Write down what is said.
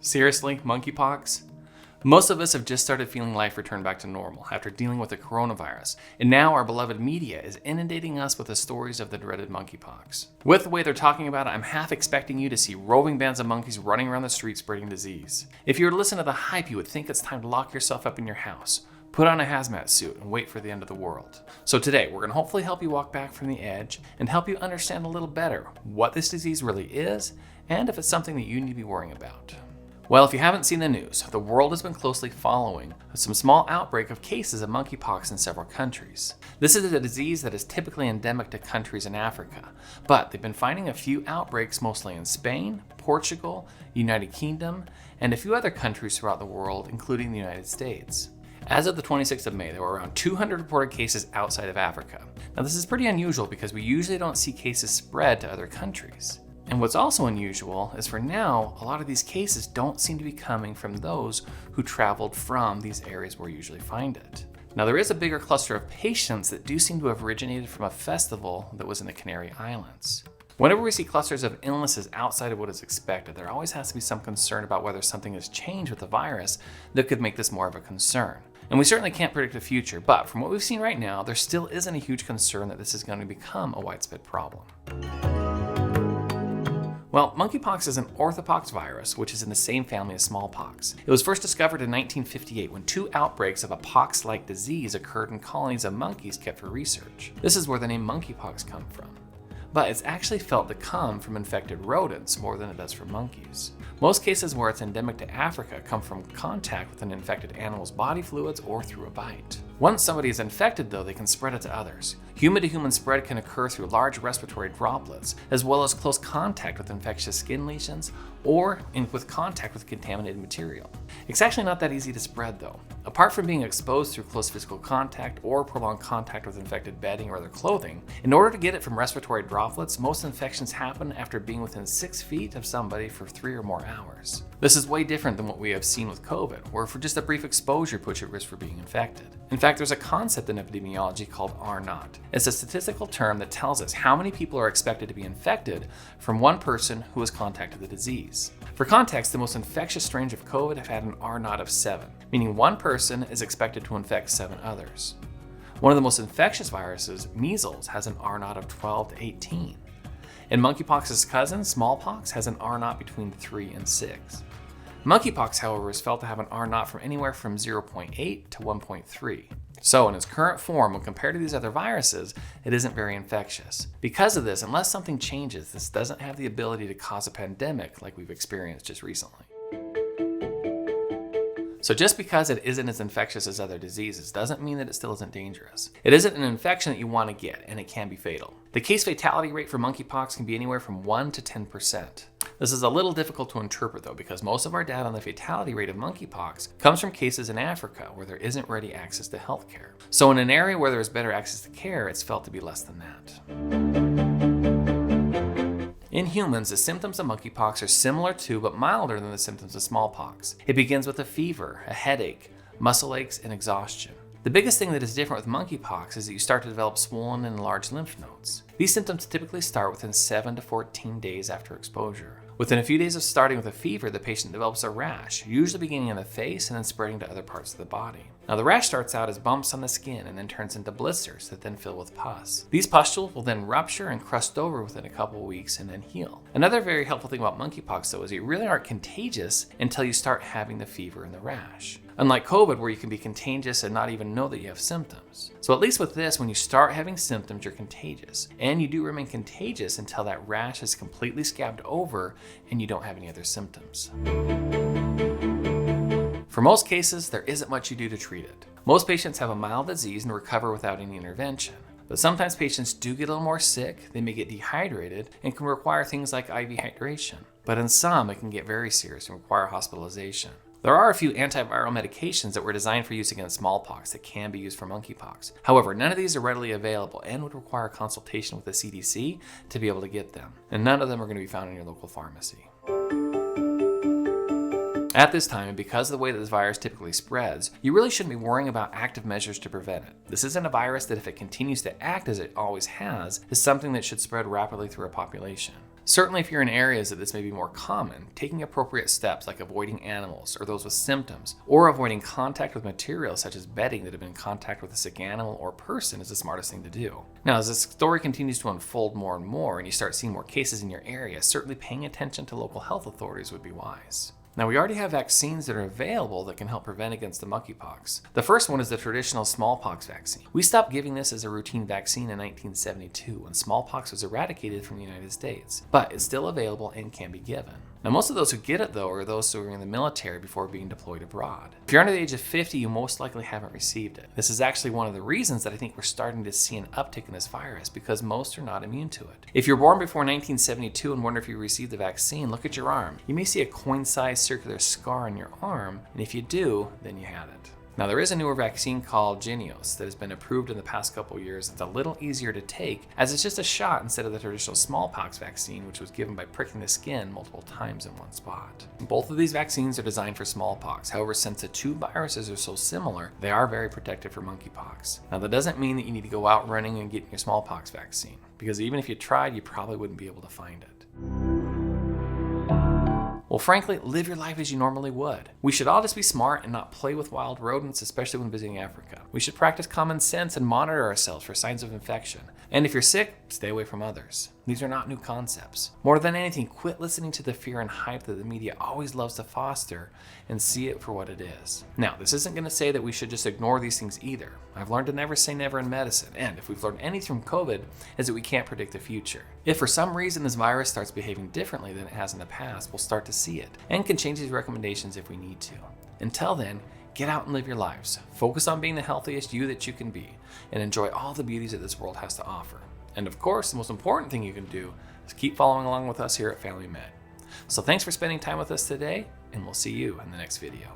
Seriously, monkeypox? Most of us have just started feeling life return back to normal after dealing with the coronavirus, and now our beloved media is inundating us with the stories of the dreaded monkeypox. With the way they're talking about it, I'm half expecting you to see roving bands of monkeys running around the streets spreading disease. If you were to listen to the hype, you would think it's time to lock yourself up in your house, put on a hazmat suit, and wait for the end of the world. So today, we're going to hopefully help you walk back from the edge and help you understand a little better what this disease really is and if it's something that you need to be worrying about. Well, if you haven't seen the news, the world has been closely following some small outbreak of cases of monkeypox in several countries. This is a disease that is typically endemic to countries in Africa, but they've been finding a few outbreaks mostly in Spain, Portugal, United Kingdom, and a few other countries throughout the world, including the United States. As of the 26th of May, there were around 200 reported cases outside of Africa. Now, this is pretty unusual because we usually don't see cases spread to other countries. And what's also unusual is for now, a lot of these cases don't seem to be coming from those who traveled from these areas where we usually find it. Now, there is a bigger cluster of patients that do seem to have originated from a festival that was in the Canary Islands. Whenever we see clusters of illnesses outside of what is expected, there always has to be some concern about whether something has changed with the virus that could make this more of a concern. And we certainly can't predict the future, but from what we've seen right now, there still isn't a huge concern that this is going to become a widespread problem. Well, monkeypox is an orthopox virus, which is in the same family as smallpox. It was first discovered in 1958 when 2 outbreaks of a pox-like disease occurred in colonies of monkeys kept for research. This is where the name monkeypox comes from. But it's actually felt to come from infected rodents more than it does from monkeys. Most cases where it's endemic to Africa come from contact with an infected animal's body fluids or through a bite. Once somebody is infected, though, they can spread it to others. Human-to-human spread can occur through large respiratory droplets, as well as close contact with infectious skin lesions or with contact with contaminated material. It's actually not that easy to spread, though. Apart from being exposed through close physical contact or prolonged contact with infected bedding or other clothing, in order to get it from respiratory droplets, most infections happen after being within 6 feet of somebody for 3 or more hours. This is way different than what we have seen with COVID, where for just a brief exposure puts you at risk for being infected. In fact, there's a concept in epidemiology called R0. It's a statistical term that tells us how many people are expected to be infected from one person who has contacted the disease. For context, the most infectious strains of COVID have had an R0 of 7, meaning one person is expected to infect 7 others. One of the most infectious viruses, measles, has an R0 of 12 to 18. And monkeypox's cousin, smallpox, has an R0 between 3 and 6. Monkeypox, however, is felt to have an R0 from anywhere from 0.8 to 1.3. So in its current form, when compared to these other viruses, it isn't very infectious. Because of this, unless something changes, this doesn't have the ability to cause a pandemic like we've experienced just recently. So just because it isn't as infectious as other diseases doesn't mean that it still isn't dangerous. It isn't an infection that you want to get, and it can be fatal. The case fatality rate for monkeypox can be anywhere from 1 to 10%. This is a little difficult to interpret, though, because most of our data on the fatality rate of monkeypox comes from cases in Africa where there isn't ready access to healthcare. So in an area where there is better access to care, it's felt to be less than that. In humans, the symptoms of monkeypox are similar to, but milder than the symptoms of smallpox. It begins with a fever, a headache, muscle aches, and exhaustion. The biggest thing that is different with monkeypox is that you start to develop swollen and enlarged lymph nodes. These symptoms typically start within 7 to 14 days after exposure. Within a few days of starting with a fever, the patient develops a rash, usually beginning in the face and then spreading to other parts of the body. Now, the rash starts out as bumps on the skin and then turns into blisters that then fill with pus. These pustules will then rupture and crust over within a couple of weeks and then heal. Another very helpful thing about monkeypox, though, is you really aren't contagious until you start having the fever and the rash. Unlike COVID, where you can be contagious and not even know that you have symptoms. So at least with this, when you start having symptoms, you're contagious. And you do remain contagious until that rash is completely scabbed over and you don't have any other symptoms. For most cases, there isn't much you do to treat it. Most patients have a mild disease and recover without any intervention. But sometimes patients do get a little more sick, they may get dehydrated, and can require things like IV hydration. But in some, it can get very serious and require hospitalization. There are a few antiviral medications that were designed for use against smallpox that can be used for monkeypox. However, none of these are readily available and would require consultation with the CDC to be able to get them. And none of them are going to be found in your local pharmacy. At this time, and because of the way that this virus typically spreads, you really shouldn't be worrying about active measures to prevent it. This isn't a virus that, if it continues to act as it always has, is something that should spread rapidly through a population. Certainly, if you're in areas that this may be more common, taking appropriate steps like avoiding animals or those with symptoms, or avoiding contact with materials such as bedding that have been in contact with a sick animal or person is the smartest thing to do. Now, as this story continues to unfold more and more and you start seeing more cases in your area, certainly paying attention to local health authorities would be wise. Now, we already have vaccines that are available that can help prevent against the monkeypox. The first one is the traditional smallpox vaccine. We stopped giving this as a routine vaccine in 1972 when smallpox was eradicated from the United States, but it's still available and can be given. Now, most of those who get it, though, are those who are in the military before being deployed abroad. If you're under the age of 50, you most likely haven't received it. This is actually one of the reasons that I think we're starting to see an uptick in this virus, because most are not immune to it. If you're born before 1972 and wonder if you received the vaccine, look at your arm. You may see a coin-sized circular scar on your arm, and if you do, then you had it. Now, there is a newer vaccine called Jynneos that has been approved in the past couple years. It's a little easier to take, as it's just a shot instead of the traditional smallpox vaccine, which was given by pricking the skin multiple times in one spot. Both of these vaccines are designed for smallpox. However, since the two viruses are so similar, they are very protective for monkeypox. Now, that doesn't mean that you need to go out running and getting your smallpox vaccine, because even if you tried, you probably wouldn't be able to find it. Well, frankly, live your life as you normally would. We should all just be smart and not play with wild rodents, especially when visiting Africa. We should practice common sense and monitor ourselves for signs of infection. And if you're sick, stay away from others. These are not new concepts. More than anything, quit listening to the fear and hype that the media always loves to foster and see it for what it is. Now, this isn't going to say that we should just ignore these things either. I've learned to never say never in medicine, and if we've learned anything from COVID, is that we can't predict the future. If for some reason this virus starts behaving differently than it has in the past, we'll start to see it, and can change these recommendations if we need to. Until then, get out and live your lives. Focus on being the healthiest you that you can be, and enjoy all the beauties that this world has to offer. And of course, the most important thing you can do is keep following along with us here at Family Med. So thanks for spending time with us today, and we'll see you in the next video.